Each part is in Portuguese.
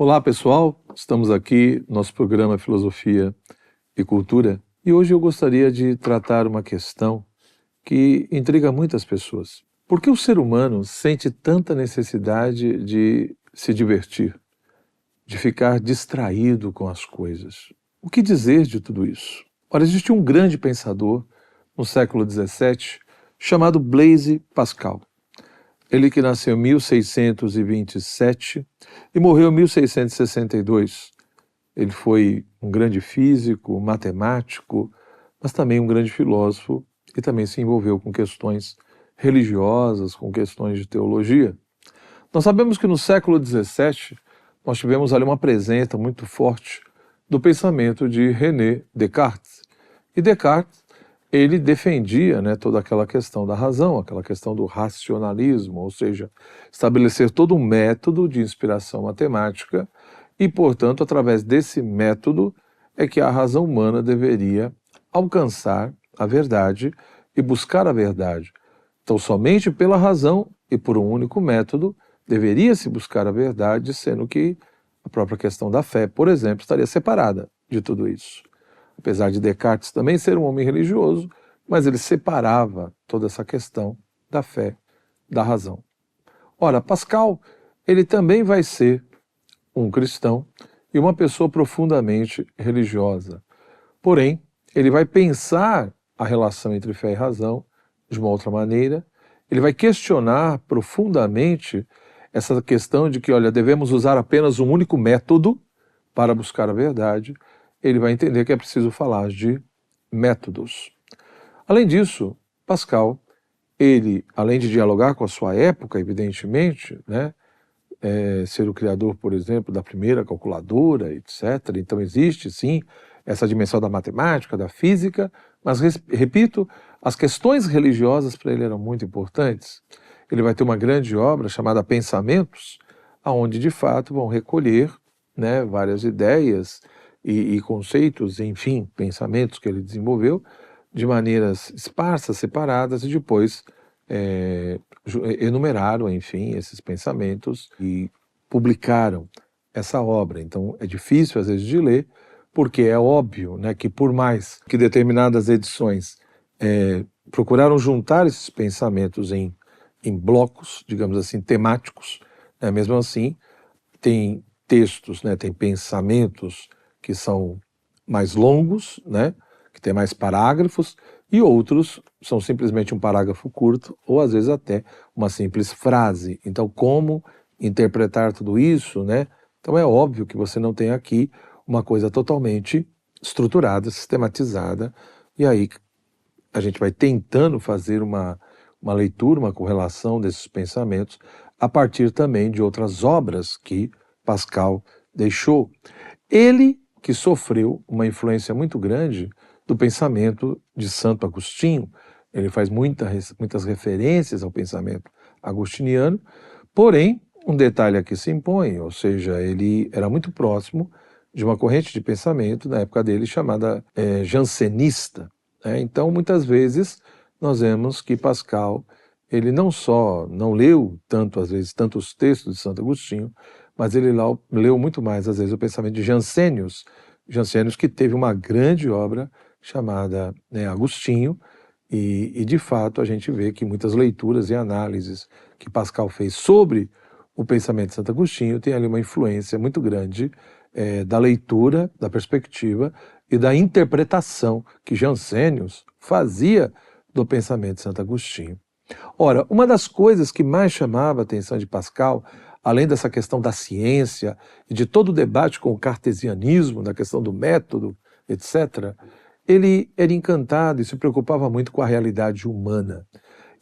Olá pessoal, estamos aqui no nosso programa Filosofia e Cultura e hoje eu gostaria de tratar uma questão que intriga muitas pessoas. Por que o ser humano sente tanta necessidade de se divertir, de ficar distraído com as coisas? O que dizer de tudo isso? Ora, existe um grande pensador no século XVII chamado Blaise Pascal. Ele que nasceu em 1627 e morreu em 1662. Ele foi um grande físico, matemático, mas também um grande filósofo e também se envolveu com questões religiosas, com questões de teologia. Nós sabemos que no século XVII nós tivemos ali uma presença muito forte do pensamento de René Descartes. E Descartes, ele defendia, toda aquela questão da razão, aquela questão do racionalismo, ou seja, estabelecer todo um método de inspiração matemática e, portanto, através desse método é que a razão humana deveria alcançar a verdade e buscar a verdade. Então, somente pela razão e por um único método deveria-se buscar a verdade, sendo que a própria questão da fé, por exemplo, estaria separada de tudo isso. Apesar de Descartes também ser um homem religioso, mas ele separava toda essa questão da fé, da razão. Ora, Pascal, ele também vai ser um cristão e uma pessoa profundamente religiosa. Porém, ele vai pensar a relação entre fé e razão de uma outra maneira, ele vai questionar profundamente essa questão de que, olha, devemos usar apenas um único método para buscar a verdade. Ele vai entender que é preciso falar de métodos. Além disso, Pascal, ele, além de dialogar com a sua época, evidentemente, ser o criador, por exemplo, da primeira calculadora, etc. Então existe, sim, essa dimensão da matemática, da física, mas, repito, as questões religiosas para ele eram muito importantes. Ele vai ter uma grande obra chamada Pensamentos, onde, de fato, vão recolher várias ideias e conceitos, enfim, pensamentos que ele desenvolveu de maneiras esparsas, separadas, e depois enumeraram, enfim, esses pensamentos e publicaram essa obra. Então é difícil, às vezes, de ler, porque é óbvio que por mais que determinadas edições procuraram juntar esses pensamentos em blocos, digamos assim, temáticos, mesmo assim, tem textos, tem pensamentos que são mais longos, que tem mais parágrafos, e outros são simplesmente um parágrafo curto, ou às vezes até uma simples frase. Então, como interpretar tudo isso, Então é óbvio que você não tem aqui uma coisa totalmente estruturada, sistematizada, e aí a gente vai tentando fazer uma leitura, uma correlação desses pensamentos, a partir também de outras obras que Pascal deixou. Ele que sofreu uma influência muito grande do pensamento de Santo Agostinho. Ele faz muitas referências ao pensamento agostiniano, porém, um detalhe aqui se impõe, ou seja, ele era muito próximo de uma corrente de pensamento na época dele chamada jansenista. Então, muitas vezes, nós vemos que Pascal, ele não só não leu às vezes, tantos textos de Santo Agostinho, mas ele leu muito mais, às vezes, o pensamento de Jansênios, que teve uma grande obra chamada Agostinho, e de fato a gente vê que muitas leituras e análises que Pascal fez sobre o pensamento de Santo Agostinho tem ali uma influência muito grande da leitura, da perspectiva e da interpretação que Jansênios fazia do pensamento de Santo Agostinho. Ora, uma das coisas que mais chamava a atenção de Pascal, além dessa questão da ciência e de todo o debate com o cartesianismo, da questão do método, etc., ele era encantado e se preocupava muito com a realidade humana.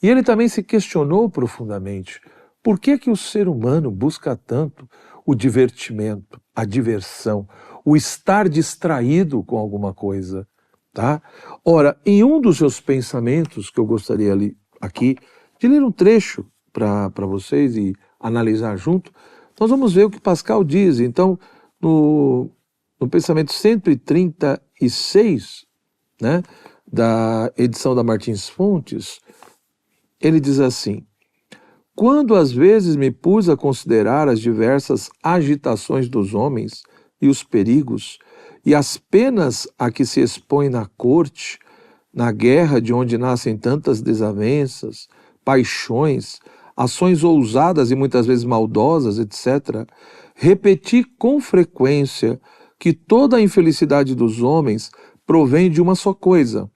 E ele também se questionou profundamente por que o ser humano busca tanto o divertimento, a diversão, o estar distraído com alguma coisa. Ora, em um dos seus pensamentos, que eu gostaria aqui de ler um trecho para vocês e analisar junto, nós vamos ver o que Pascal diz. Então, no pensamento 136, da edição da Martins Fontes, ele diz assim: quando às vezes me pus a considerar as diversas agitações dos homens e os perigos e as penas a que se expõe na corte, na guerra de onde nascem tantas desavenças, paixões, ações ousadas e muitas vezes maldosas, etc., repeti com frequência que toda a infelicidade dos homens provém de uma só coisa: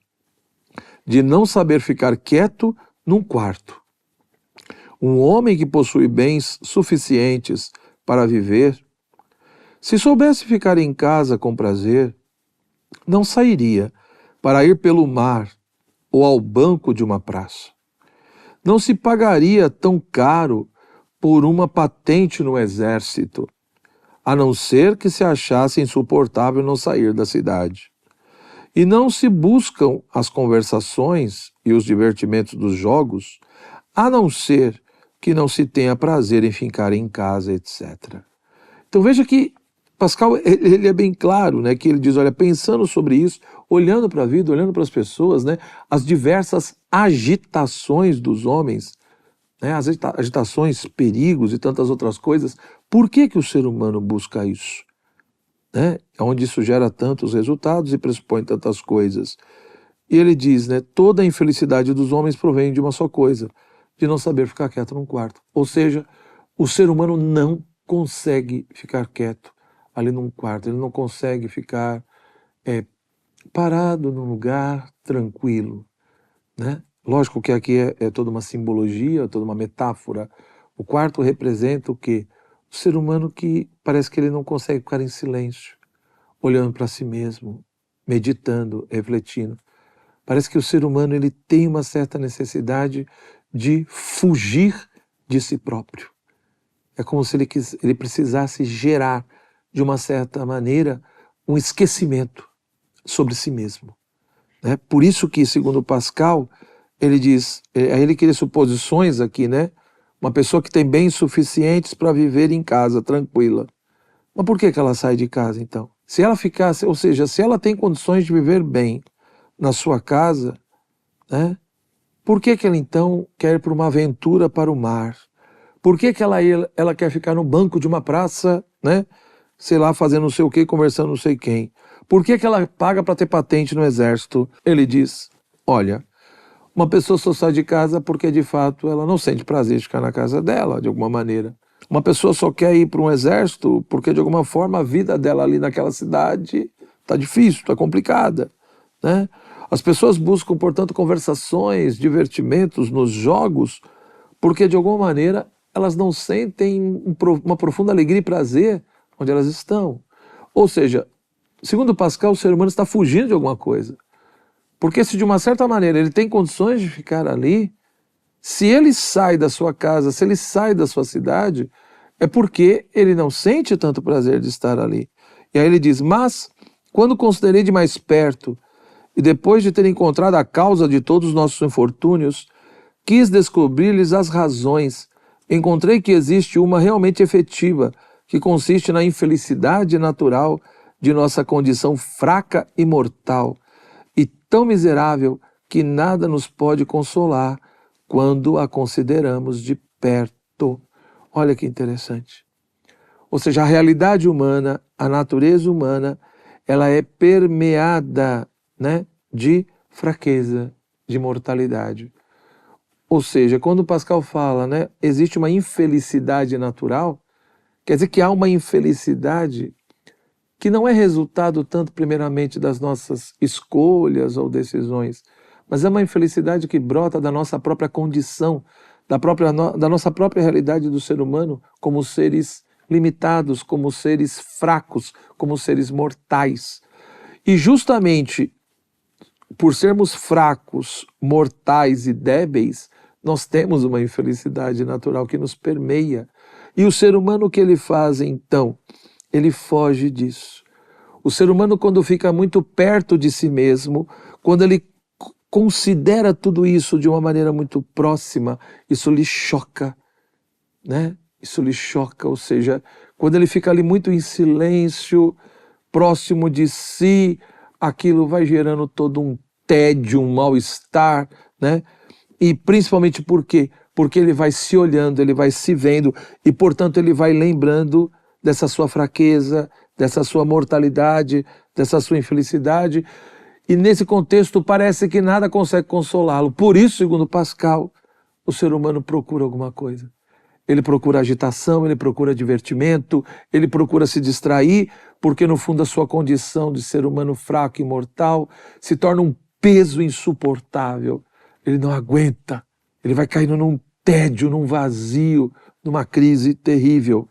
de não saber ficar quieto num quarto. Um homem que possui bens suficientes para viver, se soubesse ficar em casa com prazer, não sairia para ir pelo mar ou ao banco de uma praça. Não se pagaria tão caro por uma patente no exército, a não ser que se achasse insuportável não sair da cidade. E não se buscam as conversações e os divertimentos dos jogos, a não ser que não se tenha prazer em ficar em casa, etc. Então veja que Pascal ele é bem claro, né, que ele diz, olha, pensando sobre isso, olhando para a vida, olhando para as pessoas, né, as diversas agitações dos homens, né, as agitações, perigos e tantas outras coisas, por que o ser humano busca isso? Né? Onde isso gera tantos resultados e pressupõe tantas coisas. E ele diz, né, toda a infelicidade dos homens provém de uma só coisa: de não saber ficar quieto num quarto. Ou seja, o ser humano não consegue ficar quieto ali num quarto, ele não consegue ficar parado num lugar tranquilo, né? Lógico que aqui é toda uma simbologia, toda uma metáfora. O quarto representa o quê? O ser humano que parece que ele não consegue ficar em silêncio, olhando para si mesmo, meditando, refletindo. Parece que o ser humano ele tem uma certa necessidade de fugir de si próprio. É como se ele precisasse gerar, de uma certa maneira, um esquecimento sobre si mesmo. Né? Por isso que, segundo Pascal, ele diz, aí ele cria suposições aqui, né? Uma pessoa que tem bens suficientes para viver em casa, tranquila. Mas por que ela sai de casa, então? Se ela ficasse, ou seja, se ela tem condições de viver bem na sua casa, né? Por que ela então quer ir para uma aventura para o mar? Por que ela quer ficar no banco de uma praça, né? Sei lá, fazendo não sei o que, conversando não sei quem? Por que ela paga para ter patente no exército? Ele diz, olha, uma pessoa só sai de casa porque de fato ela não sente prazer de ficar na casa dela, de alguma maneira. Uma pessoa só quer ir para um exército porque de alguma forma a vida dela ali naquela cidade está difícil, está complicada, né? As pessoas buscam, portanto, conversações, divertimentos nos jogos, porque de alguma maneira elas não sentem uma profunda alegria e prazer onde elas estão. Ou seja, segundo Pascal, o ser humano está fugindo de alguma coisa. Porque se de uma certa maneira ele tem condições de ficar ali, se ele sai da sua casa, se ele sai da sua cidade, é porque ele não sente tanto prazer de estar ali. E aí ele diz, mas quando considerei de mais perto e depois de ter encontrado a causa de todos os nossos infortúnios, quis descobrir-lhes as razões. Encontrei que existe uma realmente efetiva, que consiste na infelicidade natural de nossa condição fraca e mortal, e tão miserável que nada nos pode consolar quando a consideramos de perto. Olha que interessante. Ou seja, a realidade humana, a natureza humana, ela é permeada, né, de fraqueza, de mortalidade. Ou seja, quando Pascal fala, né, existe uma infelicidade natural, quer dizer que há uma infelicidade que não é resultado tanto primeiramente das nossas escolhas ou decisões, mas é uma infelicidade que brota da nossa própria condição, da nossa própria realidade do ser humano como seres limitados, como seres fracos, como seres mortais. E justamente por sermos fracos, mortais e débeis, nós temos uma infelicidade natural que nos permeia. E o ser humano, o que ele faz então? Ele foge disso. O ser humano, quando fica muito perto de si mesmo, quando ele considera tudo isso de uma maneira muito próxima, isso lhe choca, né? Isso lhe choca, ou seja, quando ele fica ali muito em silêncio, próximo de si, aquilo vai gerando todo um tédio, um mal-estar, né? E principalmente por quê? porque ele vai se olhando, ele vai se vendo e, portanto, ele vai lembrando dessa sua fraqueza, dessa sua mortalidade, dessa sua infelicidade. E nesse contexto parece que nada consegue consolá-lo. Por isso, segundo Pascal, o ser humano procura alguma coisa. Ele procura agitação, ele procura divertimento, ele procura se distrair, porque no fundo a sua condição de ser humano fraco e mortal se torna um peso insuportável. Ele não aguenta, ele vai caindo num tédio, num vazio, numa crise terrível.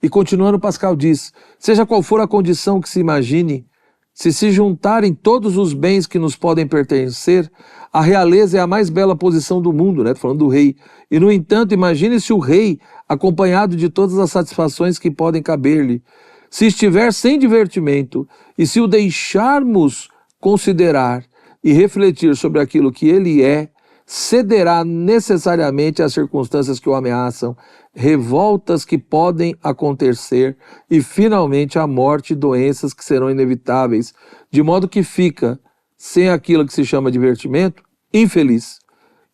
E continuando, Pascal diz, seja qual for a condição que se imagine, se juntarem todos os bens que nos podem pertencer, a realeza é a mais bela posição do mundo, né? Tô falando do rei. E, no entanto, imagine-se o rei acompanhado de todas as satisfações que podem caber-lhe. Se estiver sem divertimento e se o deixarmos considerar e refletir sobre aquilo que ele é, cederá necessariamente às circunstâncias que o ameaçam, revoltas que podem acontecer e, finalmente, a morte e doenças que serão inevitáveis, de modo que fica, sem aquilo que se chama divertimento, infeliz,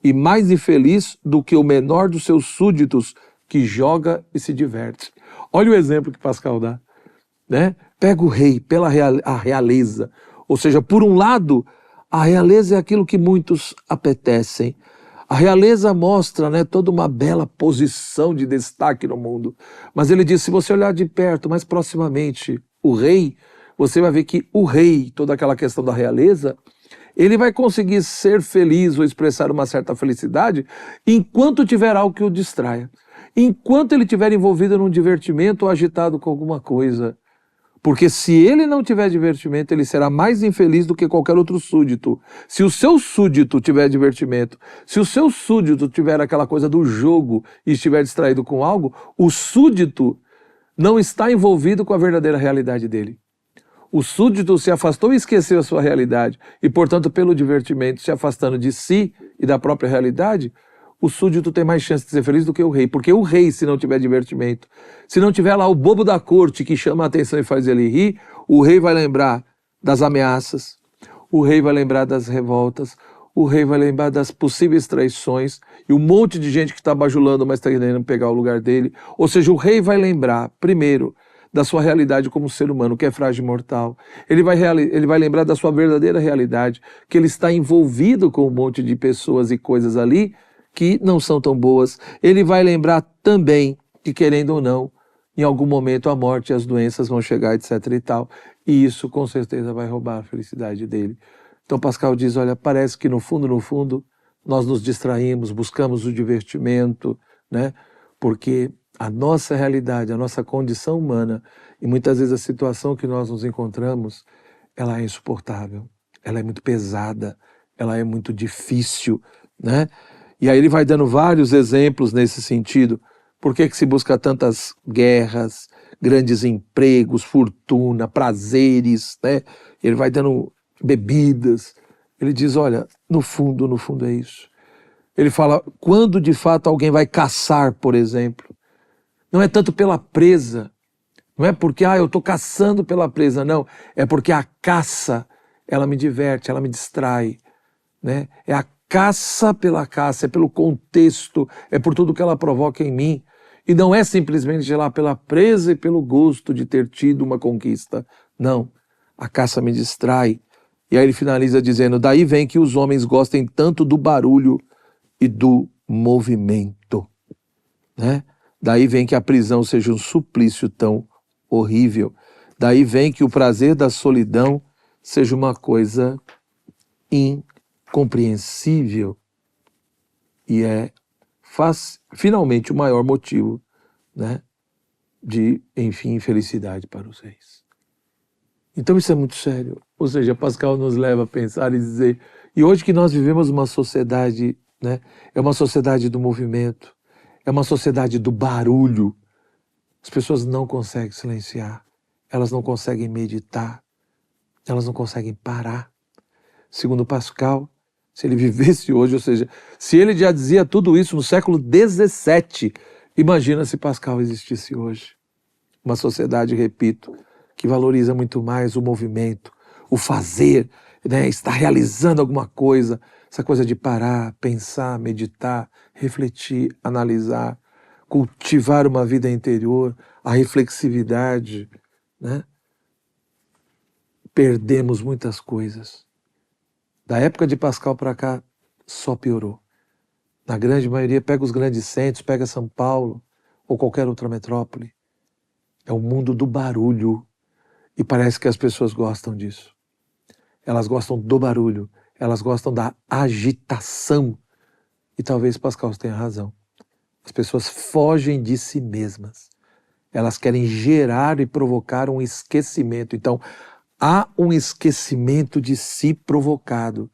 e mais infeliz do que o menor dos seus súditos que joga e se diverte. Olha o exemplo que Pascal dá, né? Pega o rei pela a realeza, ou seja, por um lado, a realeza é aquilo que muitos apetecem. A realeza mostra, né, toda uma bela posição de destaque no mundo. Mas ele diz, se você olhar de perto, mais proximamente, o rei, você vai ver que o rei, toda aquela questão da realeza, ele vai conseguir ser feliz ou expressar uma certa felicidade enquanto tiver algo que o distraia. Enquanto ele estiver envolvido num divertimento ou agitado com alguma coisa. Porque se ele não tiver divertimento, ele será mais infeliz do que qualquer outro súdito. Se o seu súdito tiver divertimento, se o seu súdito tiver aquela coisa do jogo e estiver distraído com algo, o súdito não está envolvido com a verdadeira realidade dele. O súdito se afastou e esqueceu a sua realidade. E, portanto, pelo divertimento, se afastando de si e da própria realidade, o súdito tem mais chance de ser feliz do que o rei. Porque o rei, se não tiver divertimento, se não tiver lá o bobo da corte que chama a atenção e faz ele rir, o rei vai lembrar das ameaças, o rei vai lembrar das revoltas, o rei vai lembrar das possíveis traições e um monte de gente que está bajulando, mas está querendo pegar o lugar dele. Ou seja, o rei vai lembrar, primeiro, da sua realidade como ser humano, que é frágil e mortal. Ele vai lembrar da sua verdadeira realidade, que ele está envolvido com um monte de pessoas e coisas ali que não são tão boas. Ele vai lembrar também que, querendo ou não, em algum momento a morte e as doenças vão chegar, etc. e tal. E isso, com certeza, vai roubar a felicidade dele. Então Pascal diz, olha, parece que no fundo, nós nos distraímos, buscamos o divertimento, né? Porque a nossa realidade, a nossa condição humana, e muitas vezes a situação que nós nos encontramos, ela é insuportável, ela é muito pesada, ela é muito difícil, né? E aí ele vai dando vários exemplos nesse sentido. Por que se busca tantas guerras, grandes empregos, fortuna, prazeres, né? Ele vai dando bebidas. Ele diz, olha, no fundo é isso. Ele fala, quando de fato alguém vai caçar, por exemplo, não é tanto pela presa, não é porque eu estou caçando pela presa, não. É porque a caça, ela me diverte, ela me distrai, né? É a caça pela caça, é pelo contexto, é por tudo que ela provoca em mim. E não é simplesmente lá pela presa e pelo gosto de ter tido uma conquista. Não, a caça me distrai. E aí ele finaliza dizendo, daí vem que os homens gostem tanto do barulho e do movimento, né? Daí vem que a prisão seja um suplício tão horrível. Daí vem que o prazer da solidão seja uma coisa incompreensível e finalmente o maior motivo, né, de, enfim, infelicidade para os reis. Então isso é muito sério. Ou seja, Pascal nos leva a pensar e dizer, e hoje que nós vivemos uma sociedade, né, é uma sociedade do movimento, é uma sociedade do barulho, as pessoas não conseguem silenciar, elas não conseguem meditar, elas não conseguem parar. Segundo Pascal, se ele vivesse hoje, ou seja, se ele já dizia tudo isso no século XVII, imagina se Pascal existisse hoje. Uma sociedade, repito, que valoriza muito mais o movimento, o fazer, né, estar realizando alguma coisa, essa coisa de parar, pensar, meditar, refletir, analisar, cultivar uma vida interior, a reflexividade, né? Perdemos muitas coisas. Da época de Pascal para cá, só piorou. Na grande maioria, pega os grandes centros, pega São Paulo ou qualquer outra metrópole. É o mundo do barulho e parece que as pessoas gostam disso. Elas gostam do barulho, elas gostam da agitação. E talvez Pascal tenha razão. As pessoas fogem de si mesmas. Elas querem gerar e provocar um esquecimento. Então, há um esquecimento de si provocado.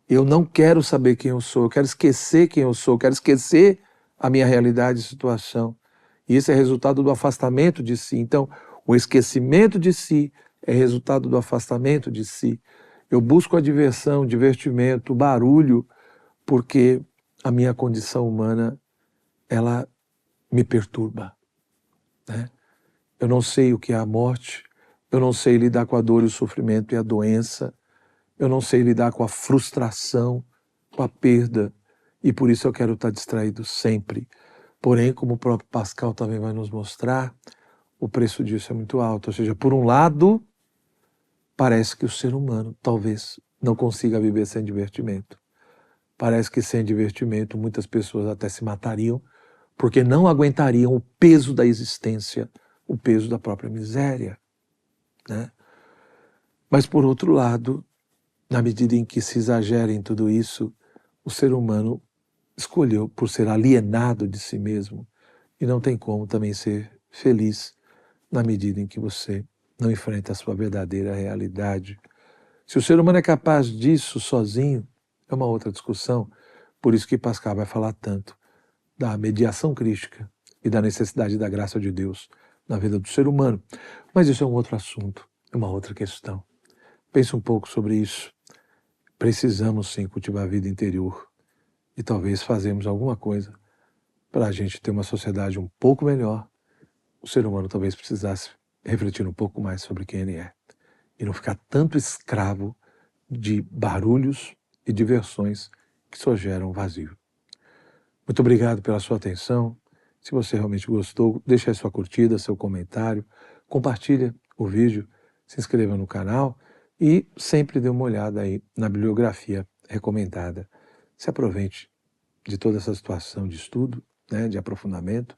Eu não quero saber quem eu sou, eu quero esquecer quem eu sou, eu quero esquecer a minha realidade e situação. E esse é resultado do afastamento de si. Então, o esquecimento de si é resultado do afastamento de si. Eu busco a diversão, o divertimento, o barulho, porque a minha condição humana, ela me perturba, né? Eu não sei o que é a morte, eu não sei lidar com a dor e o sofrimento e a doença, eu não sei lidar com a frustração, com a perda, e por isso eu quero estar distraído sempre. Porém, como o próprio Pascal também vai nos mostrar, o preço disso é muito alto. Ou seja, por um lado, parece que o ser humano talvez não consiga viver sem divertimento. Parece que sem divertimento muitas pessoas até se matariam, porque não aguentariam o peso da existência, o peso da própria miséria, né? Mas por outro lado, na medida em que se exagera em tudo isso, o ser humano escolheu por ser alienado de si mesmo e não tem como também ser feliz na medida em que você não enfrenta a sua verdadeira realidade. Se o ser humano é capaz disso sozinho, é uma outra discussão. Por isso que Pascal vai falar tanto da mediação crística e da necessidade da graça de Deus na vida do ser humano. Mas isso é um outro assunto, é uma outra questão. Pense um pouco sobre isso. Precisamos sim cultivar a vida interior e talvez fazermos alguma coisa para a gente ter uma sociedade um pouco melhor. O ser humano talvez precisasse refletir um pouco mais sobre quem ele é e não ficar tanto escravo de barulhos e diversões que só geram vazio. Muito obrigado pela sua atenção. Se você realmente gostou, deixe aí sua curtida, seu comentário, compartilhe o vídeo, se inscreva no canal e sempre dê uma olhada aí na bibliografia recomendada. Se aproveite de toda essa situação de estudo, né, de aprofundamento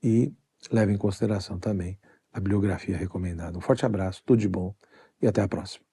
e leve em consideração também a bibliografia recomendada. Um forte abraço, tudo de bom e até a próxima.